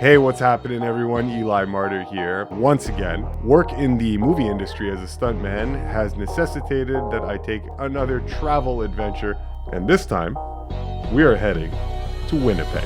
Hey, what's happening, everyone? Eli Martyr here. Once again, work in the movie industry as a stuntman has necessitated that I take another travel adventure, and this time, we are heading to Winnipeg.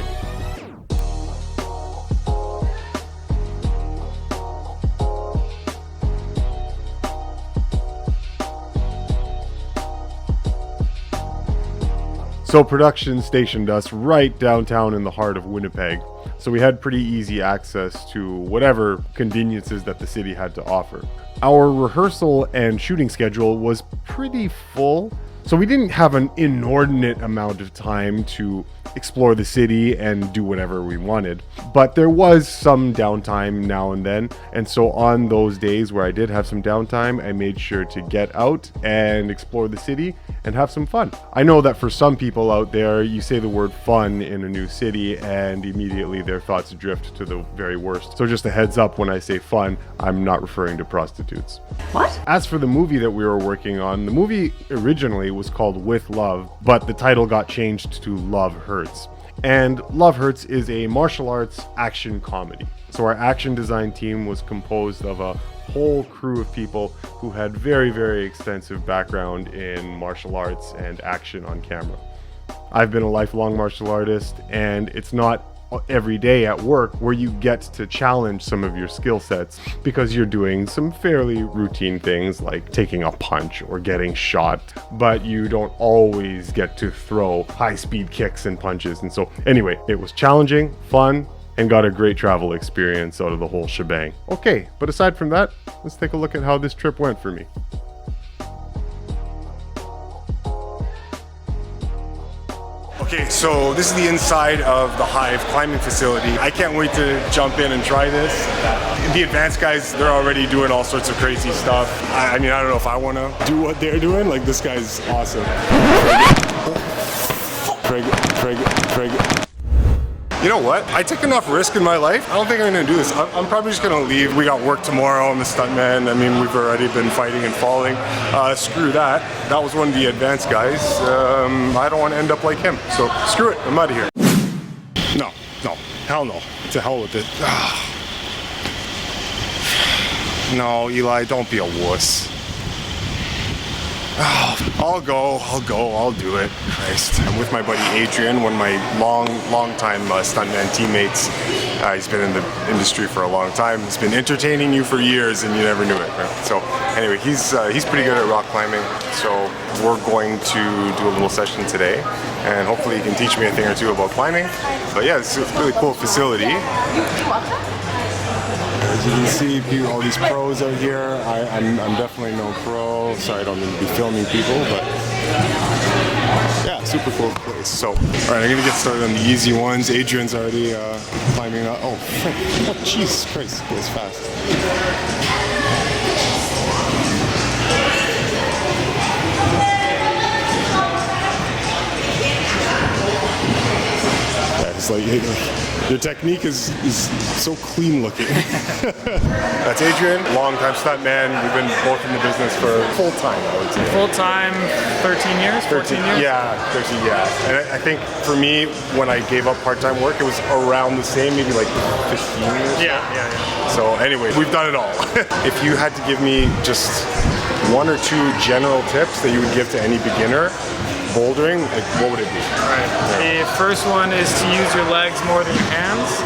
So production stationed us right downtown in the heart of Winnipeg, so we had pretty easy access to whatever conveniences that the city had to offer. Our rehearsal and shooting schedule was pretty full, so we didn't have an inordinate amount of time to explore the city and do whatever we wanted. But there was some downtime now and then, and so on those days where I did have some downtime, I made sure to get out and explore the city and have some fun. I know that for some people out there, you say the word fun in a new city and immediately their thoughts drift to the very worst. So just a heads up, when I say fun, I'm not referring to prostitutes. What? As for the movie that we were working on, the movie originally was called With Love, but the title got changed to Love Hurts. And Love Hurts is a martial arts action comedy. So our action design team was composed of a whole crew of people who had very, very extensive background in martial arts and action on camera. I've been a lifelong martial artist, and it's not every day at work where you get to challenge some of your skill sets because you're doing some fairly routine things like taking a punch or getting shot, but you don't always get to throw high-speed kicks and punches. And so anyway, it was challenging, fun, and got a great travel experience out of the whole shebang. Okay, but aside from that, let's take a look at how this trip went for me. Okay, so this is the inside of the Hive climbing facility. I can't wait to jump in and try this. The advanced guys, they're already doing all sorts of crazy stuff. I mean, I don't know if I want to do what they're doing. Like, this guy's awesome. You know what? I took enough risk in my life. I don't think I'm gonna do this. I'm probably just gonna leave. We got work tomorrow. I'm a stuntman. I mean, we've already been fighting and falling. Screw that. That was one of the advanced guys. I don't want to end up like him. So screw it. I'm out of here. No, hell no. To hell with it. No, Eli, don't be a wuss. I'll do it. Christ. I'm with my buddy Adrian, one of my long-time stuntman teammates. He's been in the industry for a long time. He's been entertaining you for years and you never knew it. Right? So anyway, he's pretty good at rock climbing. So we're going to do a little session today and hopefully he can teach me a thing or two about climbing. But yeah, it's a really cool facility. As you can see, all these pros out here. I'm definitely no pro, so I don't need to be filming people, but yeah, super cool place. So, all right, I'm gonna get started on the easy ones. Adrian's already climbing up. Oh, frick. Oh, Jesus Christ, it goes fast. Yeah, it's like your technique is so clean looking. That's Adrian, longtime stuntman. We've been both in the business for full time, I would say. Full time, 13 years? 14 years? Yeah, 13, yeah. And I think for me, when I gave up part-time work, it was around the same, maybe like 15 years. Yeah. So anyway, we've done it all. If you had to give me just one or two general tips that you would give to any beginner bouldering, like, what would it be? Right. Yeah. The first one is to use your legs more than your hands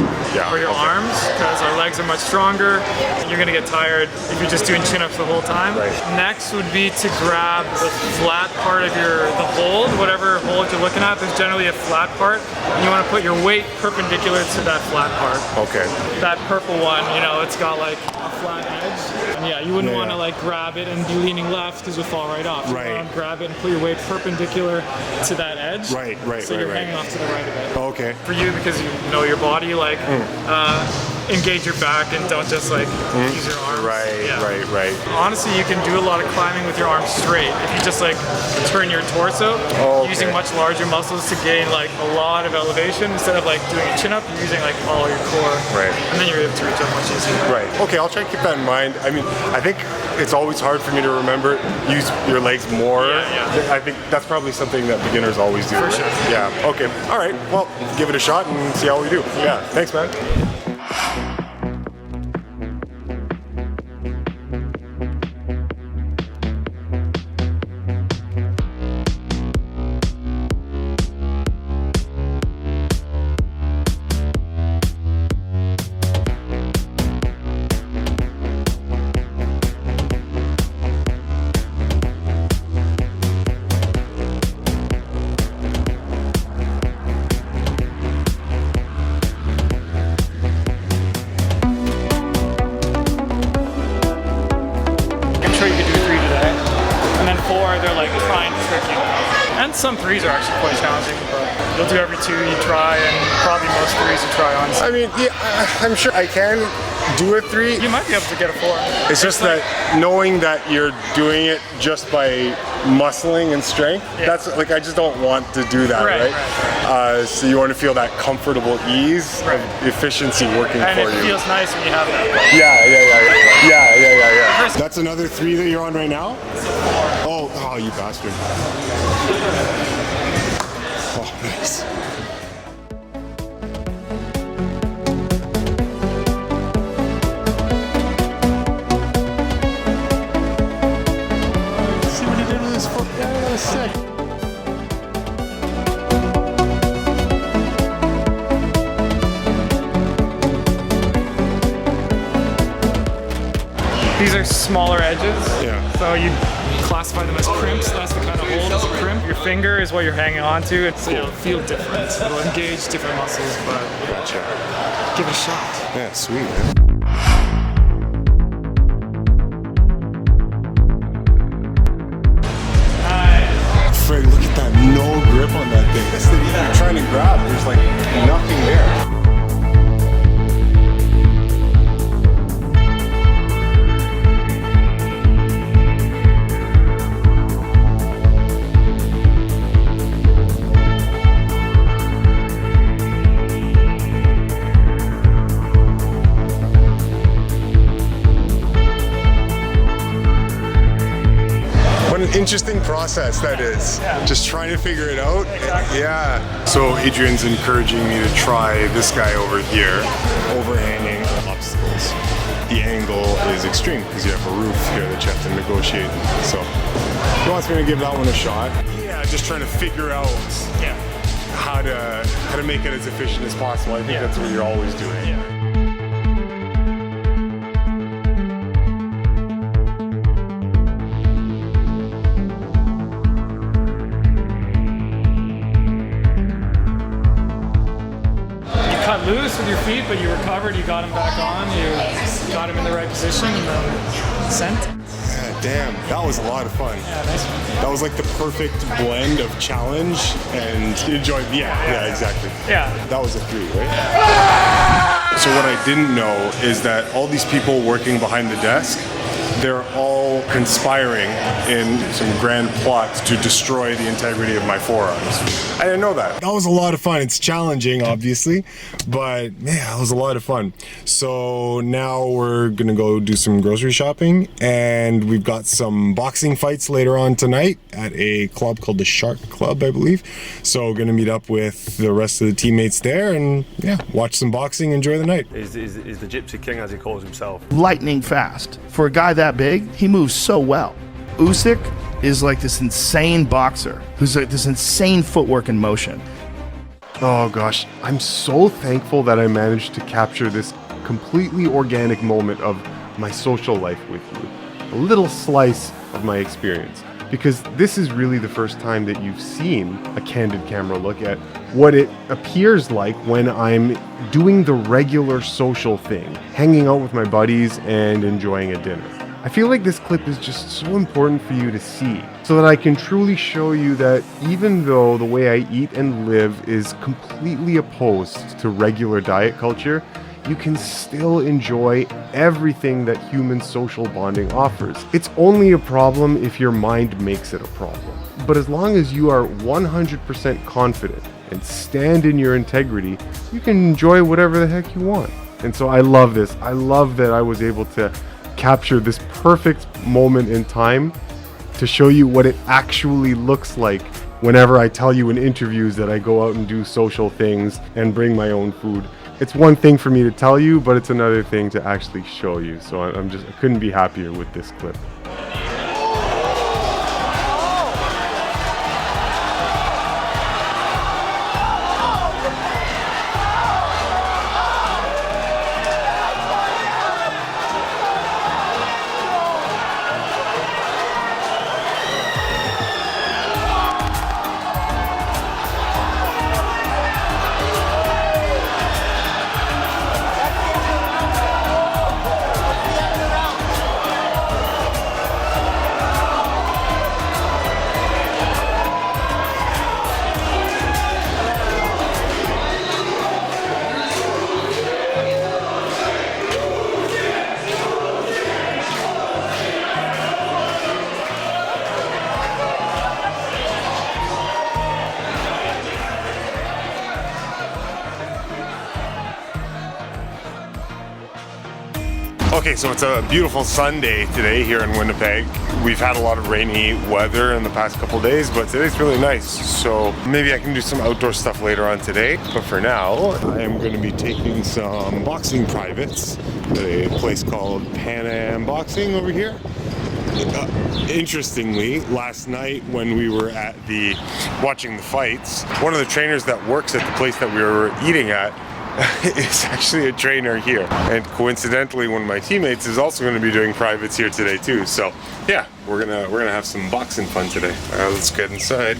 or your arms, because our legs are much stronger. You're going to get tired if you're just doing chin-ups the whole time. Right. Next would be to grab the flat part of the hold, whatever hold you're looking at. There's generally a flat part, and you want to put your weight perpendicular to that flat part. Okay. That purple one, it's got like a flat edge. And yeah, you wouldn't want to like grab it and be leaning left because you'll fall right off. Right. You want to grab it and put your weight perpendicular to that edge. Right. So you're hanging off to the right of it. Okay. For you, because you know your body, like engage your back and don't just like use your arms. Right. Honestly, you can do a lot of climbing with your arms straight. If you just like turn your torso, using much larger muscles to gain like a lot of elevation instead of like doing a chin up, you're using like all your core. Right. And then you're able to reach up much easier. Right. Okay, I'll try to keep that in mind. I mean, I think it's always hard for me to remember, use your legs more. Yeah. I think that's probably something that beginners always do. For sure. Yeah, okay. All right, well, give it a shot and see how we do. Yeah, thanks, man. like trying to trick you. And some threes are actually quite challenging, but you'll do every two you try, and probably most threes you try on. I mean, yeah, I'm sure I can do a 3. You might be able to get a 4. It's just that knowing that you're doing it just by muscling and strength, that's like, I just don't want to do that, right? So you want to feel that comfortable ease of efficiency working and for you. And it feels nice when you have that. Yeah. That's another 3 that you're on right now? Oh, you bastard. Oh, nice. See what he did with his foot? Yeah, that was sick. These are smaller edges, so you classify them as crimps. That's the kind of hold as a crimp. Your finger is what you're hanging on to. It'll feel different. It'll engage different muscles, but give it a shot. Yeah, sweet, man. Fred, look at that no grip on that thing. This thing you're trying to grab, there's like nothing there. Interesting process that is. Just trying to figure it out. Yeah. So Adrian's encouraging me to try this guy over here, overhanging obstacles. The angle is extreme because you have a roof here that you have to negotiate. So he wants me to give that one a shot. Yeah, just trying to figure out how to make it as efficient as possible. I think that's what you're always doing. Cut loose with your feet, but you recovered, you got him back on, you got him in the right position, and then sent. Yeah, damn, that was a lot of fun. Yeah, nice one. That was like the perfect blend of challenge and enjoyment. Yeah, exactly. Yeah. That was a 3, right? So what I didn't know is that all these people working behind the desk, they're all conspiring in some grand plots to destroy the integrity of my forearms. I didn't know that. That was a lot of fun. It's challenging, obviously, but man, that was a lot of fun. So now we're gonna go do some grocery shopping, and we've got some boxing fights later on tonight at a club called the Shark Club, I believe. So gonna meet up with the rest of the teammates there and watch some boxing, enjoy the night. He's the Gypsy King, as he calls himself. Lightning fast. For a guy that big, he moves so well. Usyk is like this insane boxer who's like this insane footwork and motion. Oh gosh, I'm so thankful that I managed to capture this completely organic moment of my social life with you. A little slice of my experience. Because this is really the first time that you've seen a candid camera look at what it appears like when I'm doing the regular social thing, hanging out with my buddies and enjoying a dinner. I feel like this clip is just so important for you to see, so that I can truly show you that even though the way I eat and live is completely opposed to regular diet culture, you can still enjoy everything that human social bonding offers. It's only a problem if your mind makes it a problem. But as long as you are 100% confident and stand in your integrity, you can enjoy whatever the heck you want. And so I love this. I love that I was able to capture this perfect moment in time to show you what it actually looks like whenever I tell you in interviews that I go out and do social things and bring my own food. It's one thing for me to tell you, but it's another thing to actually show you. So I couldn't be happier with this clip. Okay, so it's a beautiful Sunday today here in Winnipeg. We've had a lot of rainy weather in the past couple days, but today's really nice. So maybe I can do some outdoor stuff later on today. But for now, I am going to be taking some boxing privates at a place called Pan Am Boxing over here. Interestingly, last night when we were at watching the fights, one of the trainers that works at the place that we were eating at is actually a trainer here, and coincidentally one of my teammates is also going to be doing privates here today too. So yeah, we're gonna have some boxing fun today. Let's get inside.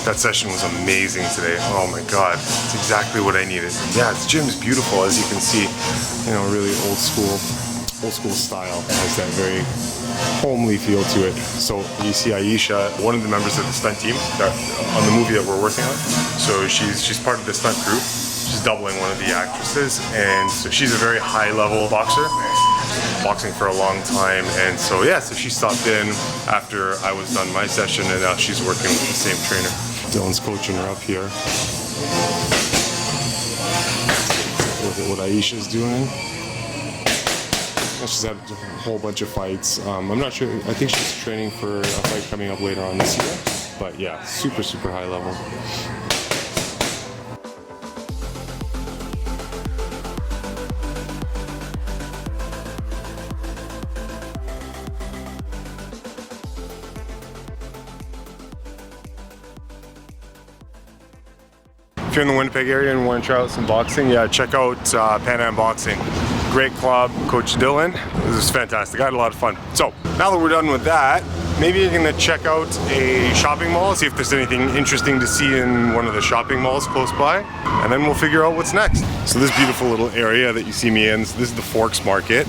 That session was amazing today. Oh my God, it's exactly what I needed. Yeah, this gym's beautiful, as you can see. You know, really old school style. It has that very homely feel to it. So you see Aisha, one of the members of the stunt team on the movie that we're working on. So she's part of the stunt group. She's doubling one of the actresses, and so she's a very high-level boxer. Boxing for a long time, and so yeah, so she stopped in after I was done my session, and now she's working with the same trainer. Dylan's coaching her up here. Look at what Aisha's doing. She's had a whole bunch of fights. I'm not sure, I think she's training for a fight coming up later on this year, but yeah, super high level. If you're in the Winnipeg area and want to try out some boxing, yeah, check out Pan Am Boxing. Great club, Coach Dylan. This is fantastic. I had a lot of fun. So now that we're done with that, maybe you're gonna check out a shopping mall, see if there's anything interesting to see in one of the shopping malls close by, and then we'll figure out what's next. So this beautiful little area that you see me in, so this is the Forks Market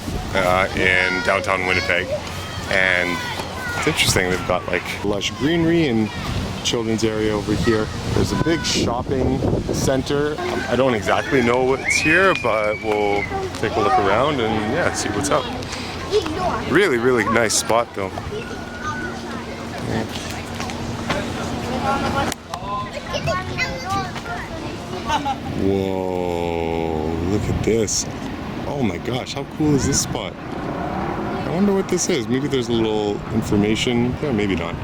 in downtown Winnipeg, and it's interesting. They've got like lush greenery and children's area over here. There's a big shopping center. I don't exactly know what's here, but we'll take a look around and yeah, see what's up. Really nice spot though. Yeah. Whoa, look at this. Oh my gosh, how cool is this spot? I wonder what this is. Maybe there's a little information. Yeah, maybe not.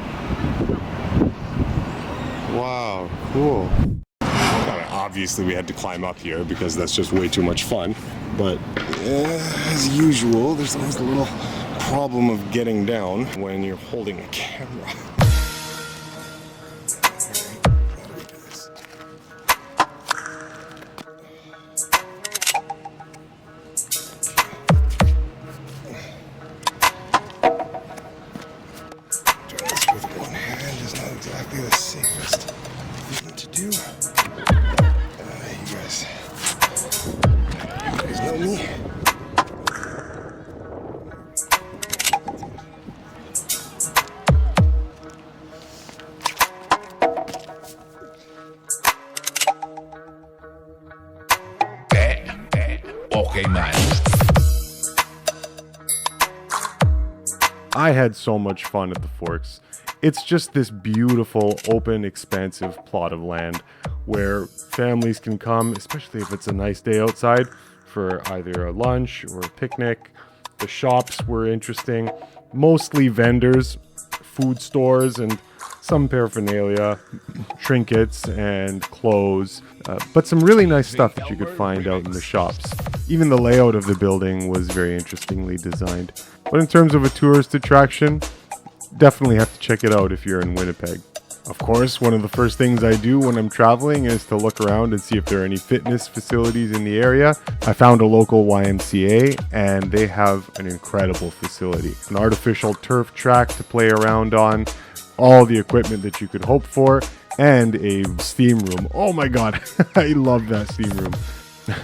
Wow, cool. Obviously we had to climb up here because that's just way too much fun. But as usual, there's always a little problem of getting down when you're holding a camera. breakfast. Nothing to do. You guys know me. Okay, man. I had so much fun at the Forks. It's just this beautiful, open, expansive plot of land where families can come, especially if it's a nice day outside, for either a lunch or a picnic. The shops were interesting, mostly vendors, food stores, and some paraphernalia, trinkets and clothes, but some really nice stuff that you could find out in the shops. Even the layout of the building was very interestingly designed. But in terms of a tourist attraction, definitely have to check it out if you're in Winnipeg. Of course, one of the first things I do when I'm traveling is to look around and see if there are any fitness facilities in the area. I found a local YMCA and they have an incredible facility. An artificial turf track to play around on, all the equipment that you could hope for, and a steam room. Oh my god, I love that steam room.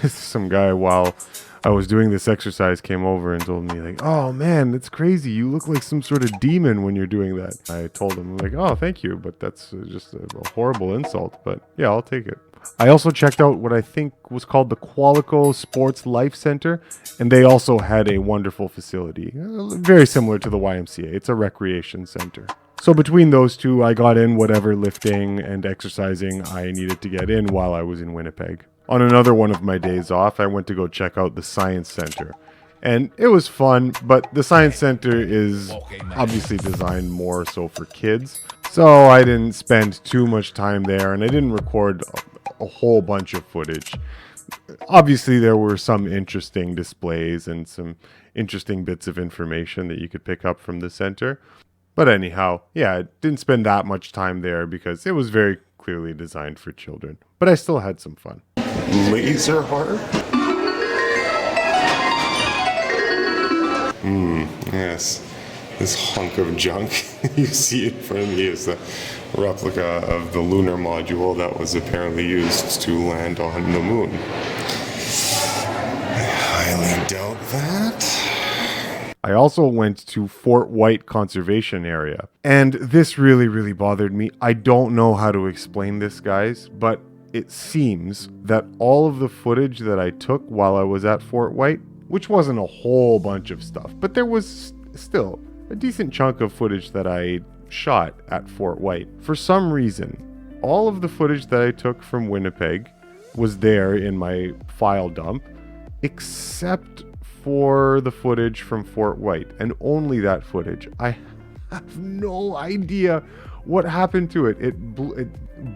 Some guy, while I was doing this exercise, came over and told me, like, oh man, that's crazy. You look like some sort of demon when you're doing that. I told him, like, oh, thank you, but that's just a horrible insult. But yeah, I'll take it. I also checked out what I think was called the Qualico Sports Life Center, and they also had a wonderful facility, very similar to the YMCA. It's a recreation center. So between those two, I got in whatever lifting and exercising I needed to get in while I was in Winnipeg. On another one of my days off, I went to go check out the Science Center. And it was fun, but the Science Center is obviously designed more so for kids. So I didn't spend too much time there, and I didn't record a whole bunch of footage. Obviously, there were some interesting displays and some interesting bits of information that you could pick up from the center. But anyhow, yeah, I didn't spend that much time there because it was very clearly designed for children. But I still had some fun. Laser heart? Yes. This hunk of junk you see in front of me is a replica of the lunar module that was apparently used to land on the moon. I highly doubt that. I also went to Fort White Conservation Area, and this really bothered me. I don't know how to explain this, guys, but it seems that all of the footage that I took while I was at Fort White, which wasn't a whole bunch of stuff, but there was still a decent chunk of footage that I shot at Fort White. For some reason, all of the footage that I took from Winnipeg was there in my file dump, except for the footage from Fort White, and only that footage. I have no idea what happened to it. It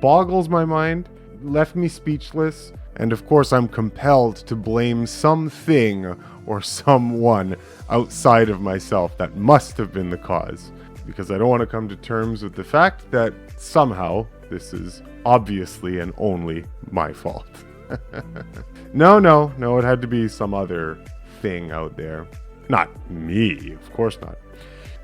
boggles my mind, left me speechless, and of course I'm compelled to blame something or someone outside of myself that must have been the cause, because I don't want to come to terms with the fact that somehow this is obviously and only my fault. No, it had to be some other thing out there. Not me, of course not.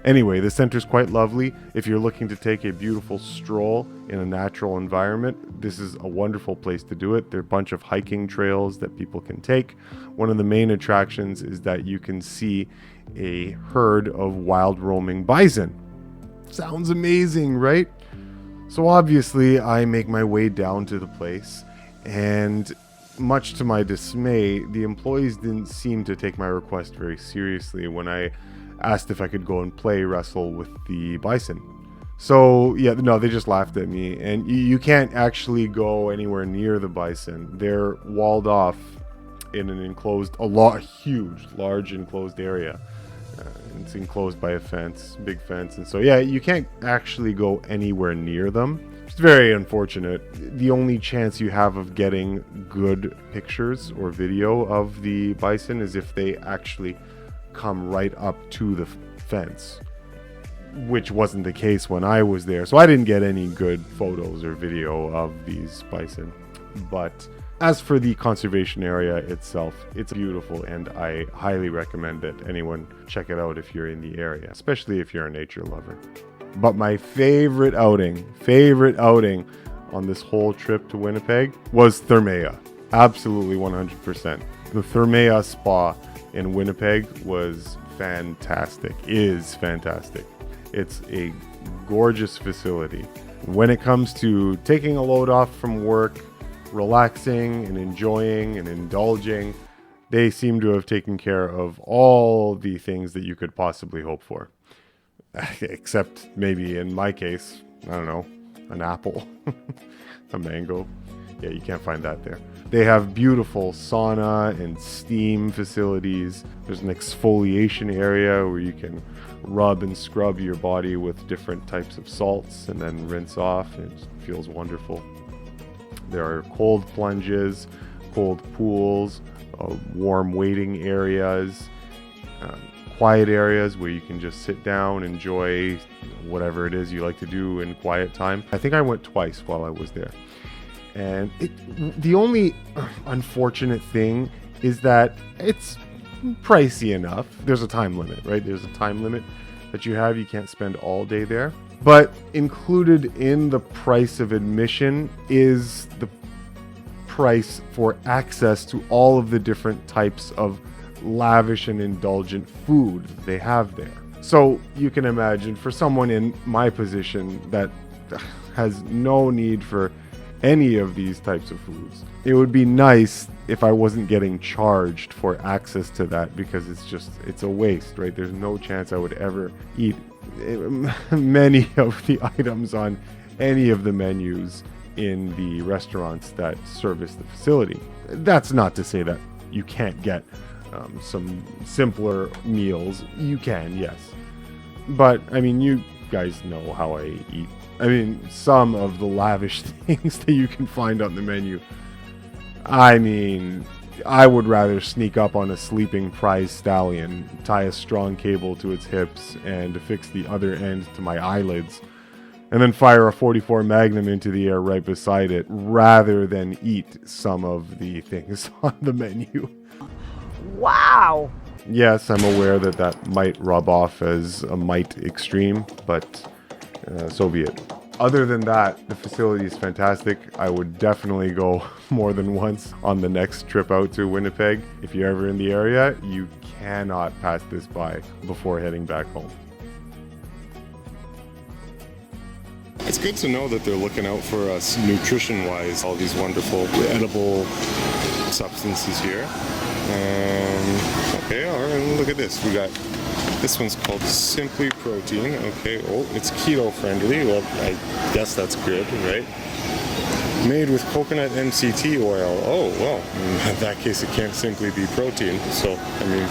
Anyway, the center's quite lovely. If you're looking to take a beautiful stroll in a natural environment, this is a wonderful place to do it. There are a bunch of hiking trails that people can take. One of the main attractions is that you can see a herd of wild roaming bison. Sounds amazing, right? So obviously, I make my way down to the place, and much to my dismay, the employees didn't seem to take my request very seriously when I asked if I could go and play wrestle with the bison. So yeah, no, they just laughed at me, and you can't actually go anywhere near the bison. They're walled off in an enclosed, large enclosed area. It's enclosed by a fence, big fence, and so yeah, you can't actually go anywhere near them. It's very unfortunate. The only chance you have of getting good pictures or video of the bison is if they actually come right up to the fence, which wasn't the case when I was there. So I didn't get any good photos or video of these bison. But as for the conservation area itself, it's beautiful, and I highly recommend that anyone check it out if you're in the area, especially if you're a nature lover. But my favorite outing on this whole trip to Winnipeg was Thermea. Absolutely 100%. The Thermea Spa in Winnipeg was fantastic, is fantastic. It's a gorgeous facility. When it comes to taking a load off from work, relaxing and enjoying and indulging, they seem to have taken care of all the things that you could possibly hope for. Except maybe in my case, I don't know, an apple, a mango. Yeah, you can't find that there. They have beautiful sauna and steam facilities. There's an exfoliation area where you can rub and scrub your body with different types of salts and then rinse off. It feels wonderful. There are cold plunges, cold pools, warm waiting areas, quiet areas where you can just sit down, enjoy whatever it is you like to do in quiet time. I think I went twice while I was there. And the only unfortunate thing is that it's pricey enough. There's a time limit, right? There's a time limit that you have. You can't spend all day there. But included in the price of admission is the price for access to all of the different types of lavish and indulgent food they have there. So you can imagine for someone in my position that has no need for any of these types of foods, it would be nice if I wasn't getting charged for access to that, because it's a waste, right? There's no chance I would ever eat many of the items on any of the menus in the restaurants that service the facility. That's not to say that you can't get some simpler meals. You can, yes. But, I mean, you guys know how I eat. I mean, some of the lavish things that you can find on the menu. I mean, I would rather sneak up on a sleeping prize stallion, tie a strong cable to its hips, and affix the other end to my eyelids, and then fire a .44 Magnum into the air right beside it, rather than eat some of the things on the menu. Wow! Yes, I'm aware that that might rub off as a mite extreme, but so be it. Other than that, the facility is fantastic. I would definitely go more than once on the next trip out to Winnipeg. If you're ever in the area, you cannot pass this by before heading back home. It's good to know that they're looking out for us nutrition-wise, all these wonderful edible substances here. Okay, all right, look at this. We got, this one's called Simply Protein. Okay, oh, it's keto friendly. Well, I guess that's good, right? Made with coconut MCT oil. Oh, well, in that case, it can't simply be protein. So, I mean,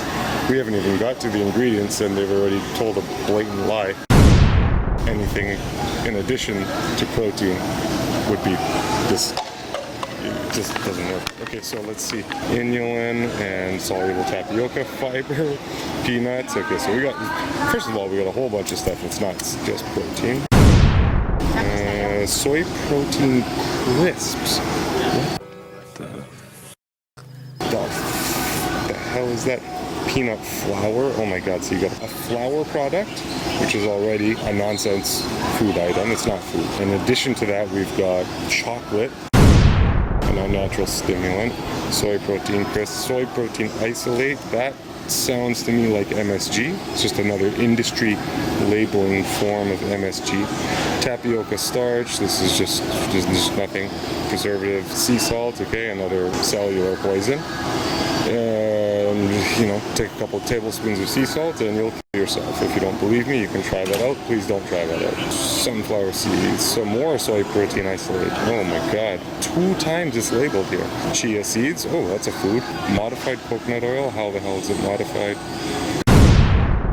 we haven't even got to the ingredients and they've already told a blatant lie. Anything in addition to protein would be this. It just doesn't work. Okay, so let's see. Inulin and soluble tapioca fiber, peanuts. Okay, so we got, first of all, we got a whole bunch of stuff. It's not just protein. Soy protein crisps. What the hell is that? Peanut flour. Oh my god, so you got a flour product, which is already a nonsense food item. It's not food. In addition to that, we've got chocolate, an unnatural stimulant, soy protein crisps, soy protein isolate. That sounds to me like MSG. It's just another industry labeling form of MSG. Tapioca starch. This is just nothing. Preservative. Sea salt. Okay, another cellular poison. You know, take a couple tablespoons of sea salt and you'll kill yourself. If you don't believe me, you can try that out. Please don't try that out. Sunflower seeds, some more soy protein isolate. Oh my god, 2 times it's labeled here. Chia seeds, oh, that's a food. Modified coconut oil, how the hell is it modified?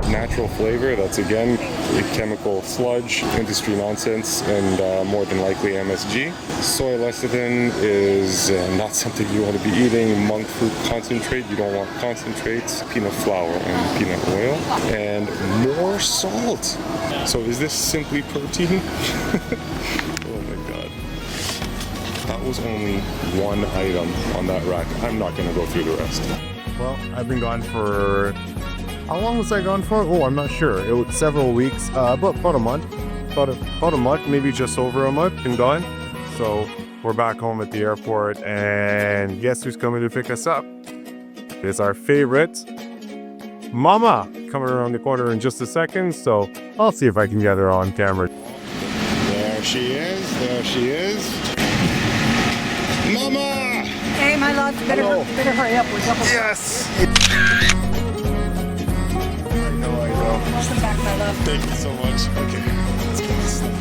Natural flavor, that's again a chemical sludge, industry nonsense, and more than likely MSG. Soy lecithin is not something you want to be eating. Monk fruit concentrate, you don't want concentrates. Peanut flour and peanut oil. And more salt. So is this simply protein? Oh my god. That was only one item on that rack. I'm not going to go through the rest. Well, I've been gone for... How long was I gone for? Oh, I'm not sure. It was several weeks, about a month. about a month, maybe just over a month, been gone. So we're back home at the airport, and guess who's coming to pick us up? It's our favorite Mama coming around the corner in just a second. So I'll see if I can get her on camera. There she is. There she is. Mama! Hey, my love, better hurry up. We're double. Yes! Welcome back, my love. Thank you so much. Okay. Let's get this stuff.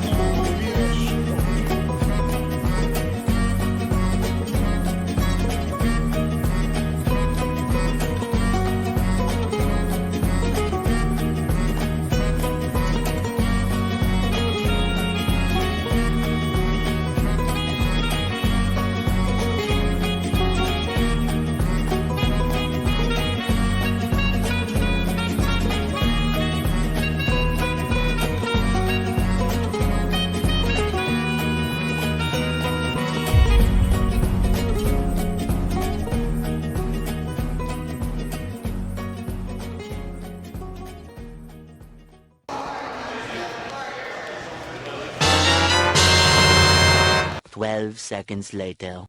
"12 seconds later."